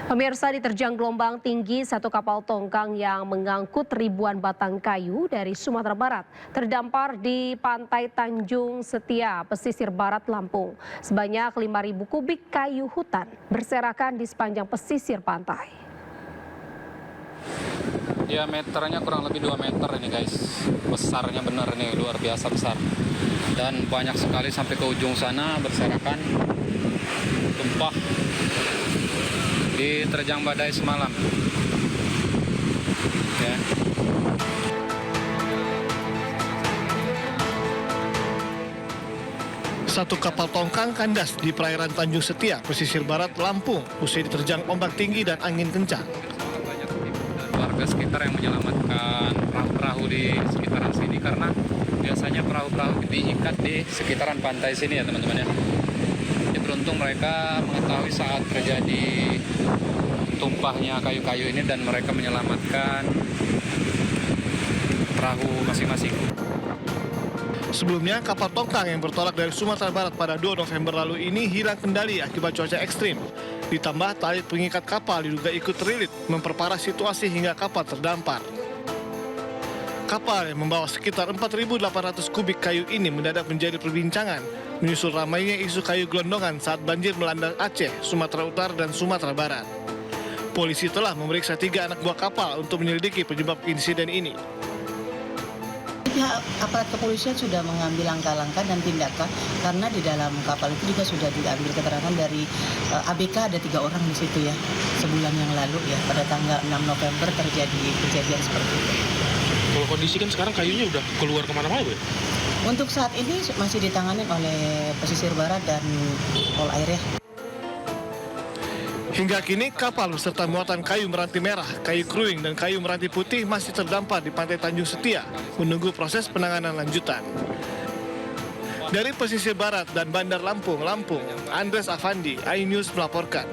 Pemirsa, diterjang gelombang tinggi satu kapal tongkang yang mengangkut ribuan batang kayu dari Sumatera Barat terdampar di pantai Tanjung Setia, pesisir barat Lampung. Sebanyak 5.000 kubik kayu hutan berserakan di sepanjang pesisir pantai. Diameternya kurang lebih 2 meter ini guys. Besarnya benar nih, luar biasa besar. Dan banyak sekali sampai ke ujung sana berserakan, tumpah. Diterjang badai semalam. Ya. Satu kapal tongkang kandas di perairan Tanjung Setia, pesisir barat Lampung, usai diterjang ombak tinggi dan angin kencang. Dan warga sekitar yang menyelamatkan perahu-perahu di sekitaran sini karena biasanya perahu-perahu diikat di sekitaran pantai sini ya teman-teman ya. Jadi beruntung mereka mengetahui saat terjadi tumpahnya kayu-kayu ini dan mereka menyelamatkan perahu masing-masing. Sebelumnya, kapal tongkang yang bertolak dari Sumatera Barat pada 2 November lalu ini hilang kendali akibat cuaca ekstrim. Ditambah tali pengikat kapal diduga ikut terlilit, memperparah situasi hingga kapal terdampar. Kapal yang membawa sekitar 4.800 kubik kayu ini mendadak menjadi perbincangan, menyusul ramainya isu kayu gelondongan saat banjir melanda Aceh, Sumatera Utara, dan Sumatera Barat. Polisi telah memeriksa 3 anak buah kapal untuk menyelidiki penyebab insiden ini. Pihak aparat kepolisian sudah mengambil langkah-langkah dan tindakan karena di dalam kapal itu juga sudah diambil keterangan dari ABK, ada 3 orang di situ ya, sebulan yang lalu ya, pada tanggal 6 November terjadi kejadian seperti itu. Kalau kondisi kan sekarang kayunya udah keluar kemana-mana Bu? Untuk saat ini masih ditangani oleh pesisir barat dan Pol Air ya. Hingga kini, kapal beserta muatan kayu meranti merah, kayu kruing, dan kayu meranti putih masih terdampar di pantai Tanjung Setia, menunggu proses penanganan lanjutan. Dari pesisir barat dan Bandar Lampung, Andres Afandi, iNews melaporkan.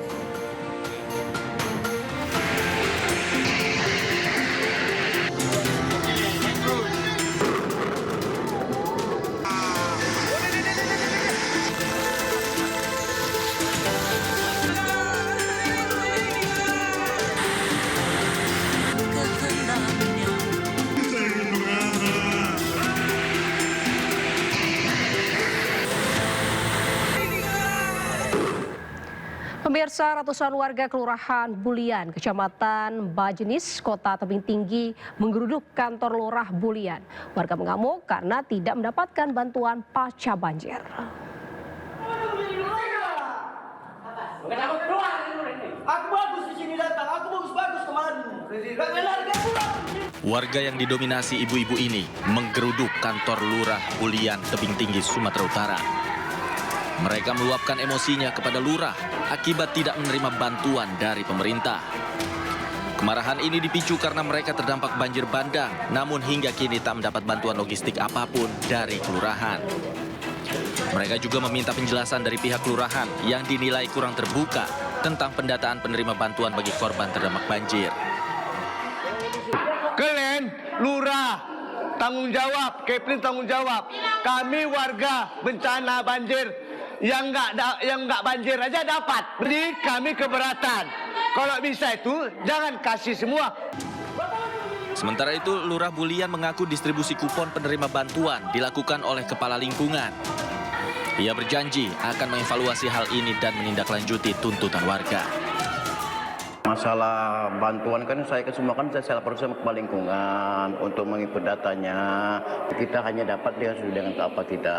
Pemirsa, ratusan warga Kelurahan Bulian, Kecamatan Bajenis, Kota Tebing Tinggi menggeruduk kantor Lurah Bulian. Warga mengamuk karena tidak mendapatkan bantuan pasca banjir. Warga yang didominasi ibu-ibu ini menggeruduk kantor Lurah Bulian, Tebing Tinggi, Sumatera Utara. Mereka meluapkan emosinya kepada lurah akibat tidak menerima bantuan dari pemerintah. Kemarahan ini dipicu karena mereka terdampak banjir bandang, namun hingga kini tak mendapat bantuan logistik apapun dari kelurahan. Mereka juga meminta penjelasan dari pihak kelurahan yang dinilai kurang terbuka tentang pendataan penerima bantuan bagi korban terdampak banjir. Kalian, lurah, tanggung jawab, Kepling tanggung jawab. Kami warga bencana banjir yang nggak banjir aja dapat. Jadi kami keberatan. Kalau bisa itu jangan kasih semua. Sementara itu, Lurah Bulian mengaku distribusi kupon penerima bantuan dilakukan oleh kepala lingkungan. Ia berjanji akan mengevaluasi hal ini dan menindaklanjuti tuntutan warga. Masalah bantuan kan saya laporkan sama kepala lingkungan untuk mengikut datanya. Kita hanya dapat dengan apa kita,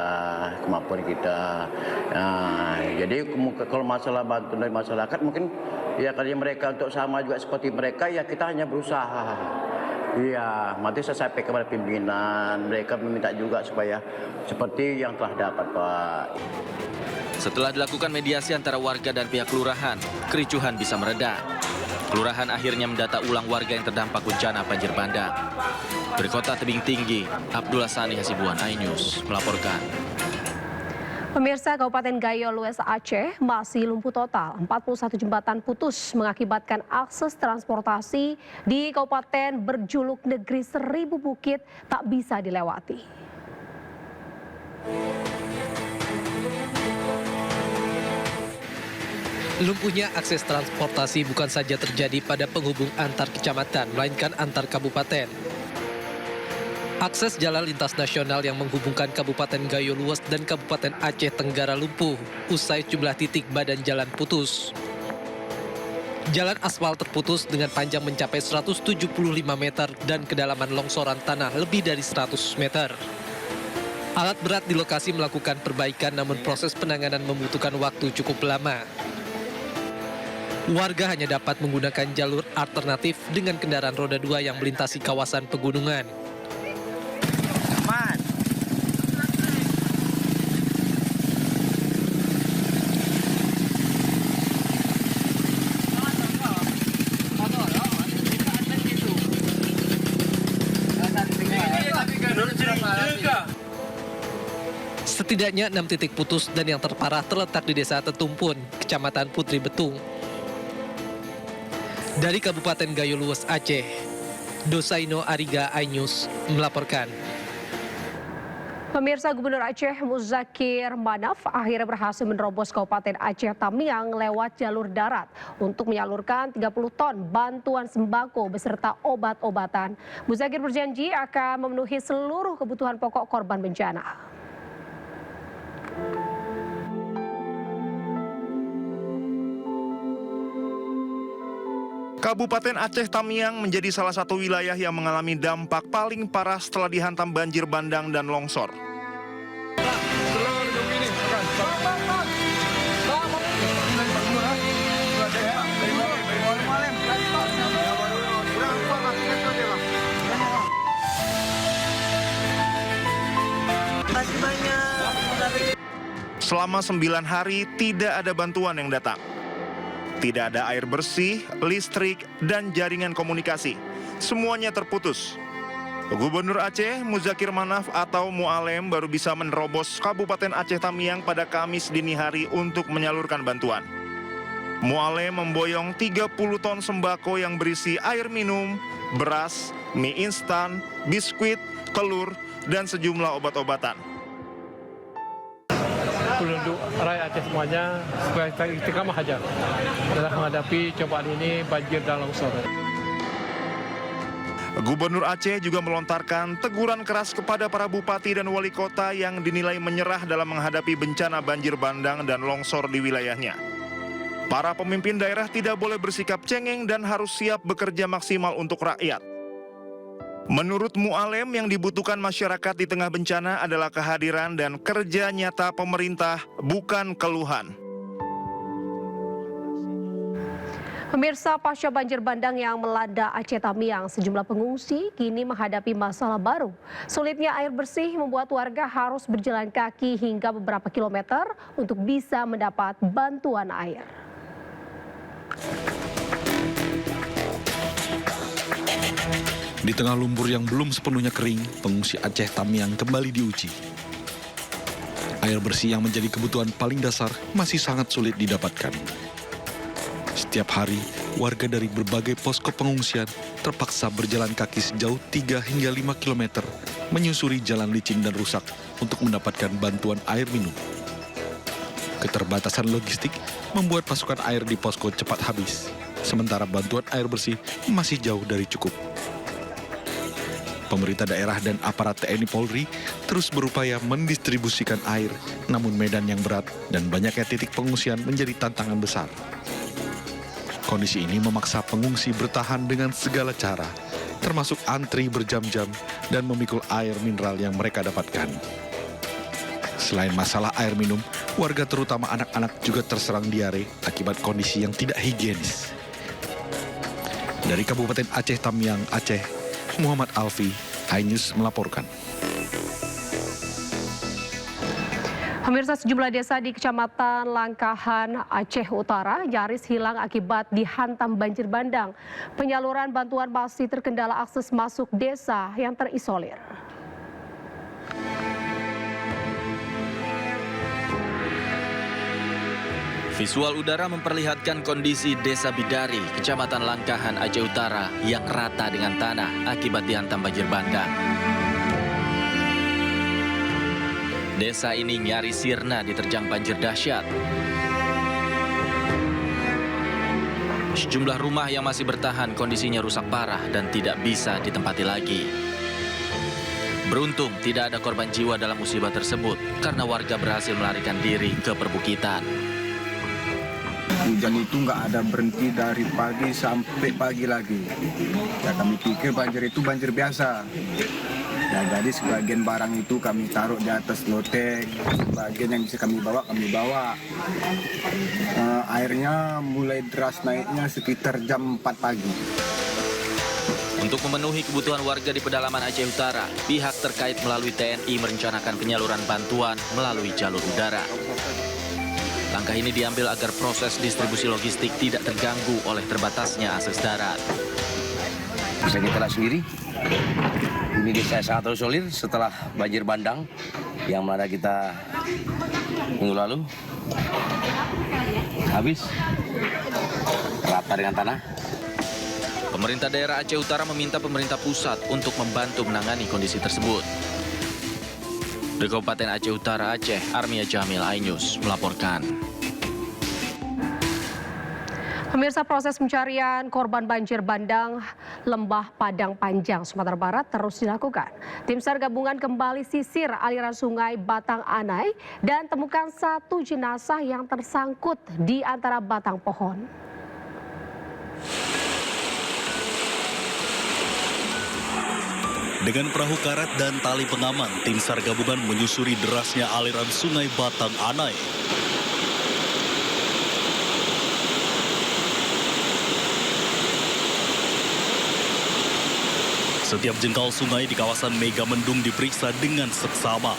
kemampuan kita. Nah, jadi kalau masalah bantuan dari masyarakat mungkin ya kalau mereka untuk sama juga seperti mereka ya kita hanya berusaha. Iya, nanti saya sampaikan kepada pimpinan, mereka meminta juga supaya seperti yang telah dapat, Pak. Setelah dilakukan mediasi antara warga dan pihak kelurahan, kericuhan bisa mereda. Kelurahan akhirnya mendata ulang warga yang terdampak bencana banjir bandang. Dari Kota Tebing Tinggi, Abdullah Sani Hasibuan, iNews melaporkan. Pemirsa, Kabupaten Gayo Lues Aceh masih lumpuh total. 41 jembatan putus mengakibatkan akses transportasi di kabupaten berjuluk negeri 1000 bukit tak bisa dilewati. Lumpuhnya akses transportasi bukan saja terjadi pada penghubung antar kecamatan, melainkan antar kabupaten. Akses jalan lintas nasional yang menghubungkan Kabupaten Gayo Luas dan Kabupaten Aceh Tenggara lumpuh, usai jumlah titik badan jalan putus. Jalan aspal terputus dengan panjang mencapai 175 meter dan kedalaman longsoran tanah lebih dari 100 meter. Alat berat di lokasi melakukan perbaikan, namun proses penanganan membutuhkan waktu cukup lama. Warga hanya dapat menggunakan jalur alternatif dengan kendaraan roda 2 yang melintasi kawasan pegunungan. Setidaknya 6 titik putus dan yang terparah terletak di Desa Tetumpun, Kecamatan Putri Betung. Dari Kabupaten Gayo Luas, Aceh, Dosaino Ariga iNews melaporkan. Pemirsa, Gubernur Aceh Muzakir Manaf akhirnya berhasil menerobos Kabupaten Aceh Tamiang lewat jalur darat untuk menyalurkan 30 ton bantuan sembako beserta obat-obatan. Muzakir berjanji akan memenuhi seluruh kebutuhan pokok korban bencana. Kabupaten Aceh Tamiang menjadi salah satu wilayah yang mengalami dampak paling parah setelah dihantam banjir bandang dan longsor. Selama 9 hari tidak ada bantuan yang datang. Tidak ada air bersih, listrik, dan jaringan komunikasi. Semuanya terputus. Gubernur Aceh Muzakir Manaf atau Mualem baru bisa menerobos Kabupaten Aceh Tamiang pada Kamis dini hari untuk menyalurkan bantuan. Mualem memboyong 30 ton sembako yang berisi air minum, beras, mie instan, biskuit, telur, dan sejumlah obat-obatan. Penduduk rakyat Aceh semuanya supaya istiqamah aja dalam menghadapi cobaan ini, banjir dan longsor. Gubernur Aceh juga melontarkan teguran keras kepada para bupati dan wali kota yang dinilai menyerah dalam menghadapi bencana banjir bandang dan longsor di wilayahnya. Para pemimpin daerah tidak boleh bersikap cengeng dan harus siap bekerja maksimal untuk rakyat. Menurut Mualem, yang dibutuhkan masyarakat di tengah bencana adalah kehadiran dan kerja nyata pemerintah, bukan keluhan. Pemirsa, pasca banjir bandang yang melanda Aceh Tamiang, sejumlah pengungsi kini menghadapi masalah baru. Sulitnya air bersih membuat warga harus berjalan kaki hingga beberapa kilometer untuk bisa mendapat bantuan air. Di tengah lumpur yang belum sepenuhnya kering, pengungsi Aceh Tamiang kembali diuji. Air bersih yang menjadi kebutuhan paling dasar masih sangat sulit didapatkan. Setiap hari, warga dari berbagai posko pengungsian terpaksa berjalan kaki sejauh 3 hingga 5 km menyusuri jalan licin dan rusak untuk mendapatkan bantuan air minum. Keterbatasan logistik membuat pasokan air di posko cepat habis, sementara bantuan air bersih masih jauh dari cukup. Pemerintah daerah dan aparat TNI Polri terus berupaya mendistribusikan air, namun medan yang berat dan banyaknya titik pengungsian menjadi tantangan besar. Kondisi ini memaksa pengungsi bertahan dengan segala cara, termasuk antri berjam-jam dan memikul air mineral yang mereka dapatkan. Selain masalah air minum, warga terutama anak-anak juga terserang diare akibat kondisi yang tidak higienis. Dari Kabupaten Aceh Tamiang, Aceh, Muhammad Alfi, iNews melaporkan. Pemirsa, sejumlah desa di Kecamatan Langkahan, Aceh Utara nyaris hilang akibat dihantam banjir bandang. Penyaluran bantuan masih terkendala akses masuk desa yang terisolir. Visual udara memperlihatkan kondisi Desa Bidari, Kecamatan Langkahan, Aceh Utara yang rata dengan tanah akibat dihantam banjir bandang. Desa ini nyaris sirna diterjang banjir dahsyat. Sejumlah rumah yang masih bertahan kondisinya rusak parah dan tidak bisa ditempati lagi. Beruntung tidak ada korban jiwa dalam musibah tersebut karena warga berhasil melarikan diri ke perbukitan. Hujan itu nggak ada berhenti dari pagi sampai pagi lagi. Ya kami pikir banjir itu banjir biasa. Ya jadi sebagian barang itu kami taruh di atas loteng, sebagian yang bisa kami bawa. Airnya mulai deras naiknya sekitar jam 4 pagi. Untuk memenuhi kebutuhan warga di pedalaman Aceh Utara, pihak terkait melalui TNI merencanakan penyaluran bantuan melalui jalur udara. Langkah ini diambil agar proses distribusi logistik tidak terganggu oleh terbatasnya akses darat. Bisa kita lihat sendiri, ini desa sangat terisolir setelah banjir bandang yang mana kita minggu lalu. Habis rata dengan tanah. Pemerintah daerah Aceh Utara meminta pemerintah pusat untuk membantu menangani kondisi tersebut. Dari Kabupaten Aceh Utara, Aceh, Armia Jamil, iNews melaporkan. Pemirsa, proses pencarian korban banjir bandang Lembah Padang Panjang, Sumatera Barat terus dilakukan. Tim SAR gabungan kembali sisir aliran sungai Batang Anai dan temukan satu jenazah yang tersangkut di antara batang pohon. Dengan perahu karet dan tali pengaman, tim SAR gabungan menyusuri derasnya aliran sungai Batang Anai. Setiap jengkal sungai di kawasan Megamendung diperiksa dengan seksama.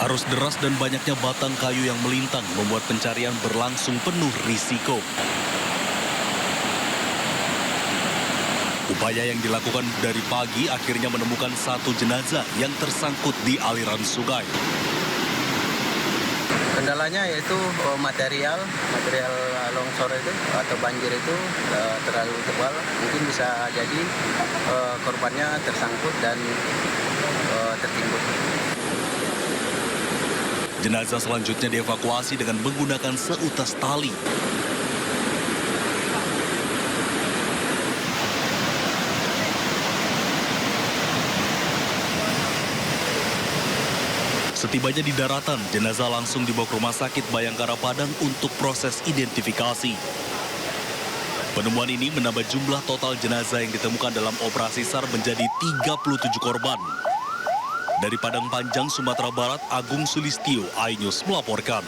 Arus deras dan banyaknya batang kayu yang melintang membuat pencarian berlangsung penuh risiko. Upaya yang dilakukan dari pagi akhirnya menemukan satu jenazah yang tersangkut di aliran sungai. Kendalanya yaitu material longsor itu atau banjir itu terlalu tebal. Mungkin bisa jadi korbannya tersangkut dan tertimbun. Jenazah selanjutnya dievakuasi dengan menggunakan seutas tali. Setibanya di daratan, jenazah langsung dibawa ke Rumah Sakit Bayangkara Padang untuk proses identifikasi. Penemuan ini menambah jumlah total jenazah yang ditemukan dalam operasi SAR menjadi 37 korban. Dari Padang Panjang, Sumatera Barat, Agung Sulistyo, iNews melaporkan.